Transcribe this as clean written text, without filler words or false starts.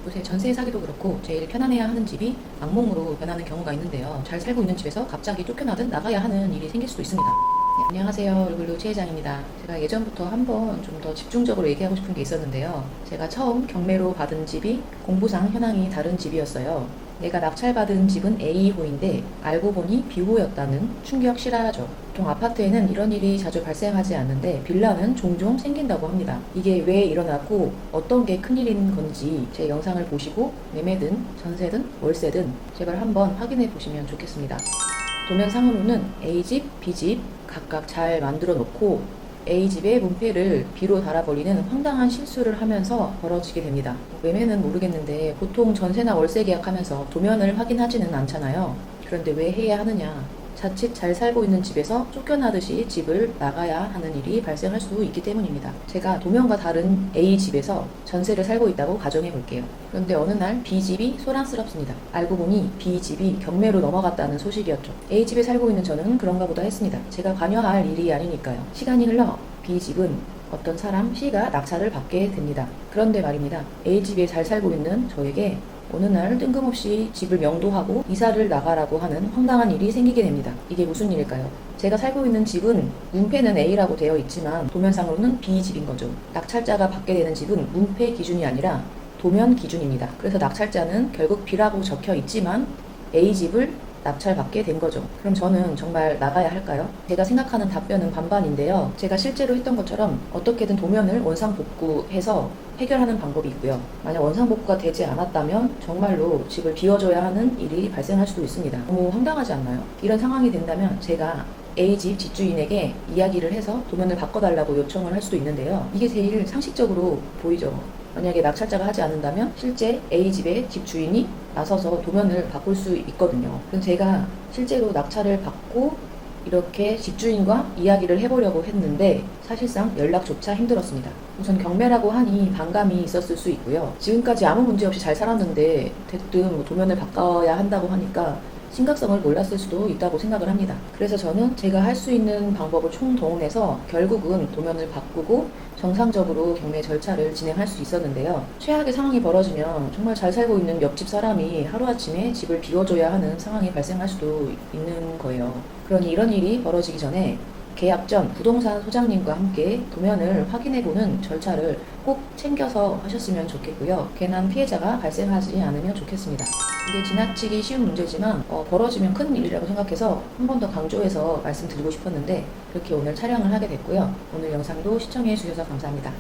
요새 전세 사기도 그렇고 제일 편안해야 하는 집이 악몽으로 변하는 경우가 있는데요. 잘 살고 있는 집에서 갑자기 쫓겨나든 나가야 하는 일이 생길 수도 있습니다. 네, 안녕하세요. 르블루 최회장입니다. 제가 예전부터 한번 좀 더 집중적으로 얘기하고 싶은 게 있었는데요. 제가 처음 경매로 받은 집이 공부상 현황이 다른 집이었어요. 내가 낙찰받은 집은 A호인데 알고 보니 B호였다는 충격 실화죠. 보통 아파트에는 이런 일이 자주 발생하지 않는데 빌라는 종종 생긴다고 합니다. 이게 왜 일어나고 어떤 게 큰일인 건지 제 영상을 보시고 매매든 전세든 월세든 제발 한번 확인해 보시면 좋겠습니다. 도면상으로는 A집, B집 각각 잘 만들어 놓고 A집의 문패를 B로 달아버리는 황당한 실수를 하면서 벌어지게 됩니다. 매매는 모르겠는데 보통 전세나 월세 계약하면서 도면을 확인하지는 않잖아요. 그런데 왜 해야 하느냐? 자칫 잘 살고 있는 집에서 쫓겨나듯이 집을 나가야 하는 일이 발생할 수 있기 때문입니다. 제가 도면과 다른 A집에서 전세를 살고 있다고 가정해 볼게요. 그런데 어느 날 B집이 소란스럽습니다. 알고 보니 B집이 경매로 넘어갔다는 소식이었죠. A집에 살고 있는 저는 그런가 보다 했습니다. 제가 관여할 일이 아니니까요. 시간이 흘러 B집은 어떤 사람 C가 낙찰을 받게 됩니다. 그런데 말입니다. A집에 잘 살고 있는 저에게 어느 날 뜬금없이 집을 명도하고 이사를 나가라고 하는 황당한 일이 생기게 됩니다. 이게 무슨 일일까요? 제가 살고 있는 집은 문패는 A라고 되어 있지만 도면상으로는 B집인 거죠. 낙찰자가 받게 되는 집은 문패 기준이 아니라 도면 기준입니다. 그래서 낙찰자는 결국 B라고 적혀 있지만 A집을 낙찰받게 된 거죠. 그럼 저는 정말 나가야 할까요? 제가 생각하는 답변은 반반인데요. 제가 실제로 했던 것처럼 어떻게든 도면을 원상복구해서 해결하는 방법이 있고요. 만약 원상복구가 되지 않았다면 정말로 집을 비워줘야 하는 일이 발생할 수도 있습니다. 너무 황당하지 않나요? 이런 상황이 된다면 제가 A집 집주인에게 이야기를 해서 도면을 바꿔달라고 요청을 할 수도 있는데요. 이게 제일 상식적으로 보이죠. 만약에 낙찰자가 하지 않는다면 실제 A집의 집주인이 나서서 도면을 바꿀 수 있거든요. 그럼 제가 실제로 낙찰을 받고 이렇게 집주인과 이야기를 해보려고 했는데 사실상 연락조차 힘들었습니다. 우선 경매라고 하니 반감이 있었을 수 있고요. 지금까지 아무 문제 없이 잘 살았는데 대뜸 도면을 바꿔야 한다고 하니까 심각성을 몰랐을 수도 있다고 생각을 합니다. 그래서 저는 제가 할 수 있는 방법을 총동원해서 결국은 도면을 바꾸고 정상적으로 경매 절차를 진행할 수 있었는데요. 최악의 상황이 벌어지면 정말 잘 살고 있는 옆집 사람이 하루아침에 집을 비워줘야 하는 상황이 발생할 수도 있는 거예요. 그러니 이런 일이 벌어지기 전에 계약 전 부동산 소장님과 함께 도면을 확인해보는 절차를 꼭 챙겨서 하셨으면 좋겠고요. 괜한 피해자가 발생하지 않으면 좋겠습니다. 이게 지나치기 쉬운 문제지만 벌어지면 큰 일이라고 생각해서 한 번 더 강조해서 말씀드리고 싶었는데 그렇게 오늘 촬영을 하게 됐고요. 오늘 영상도 시청해 주셔서 감사합니다.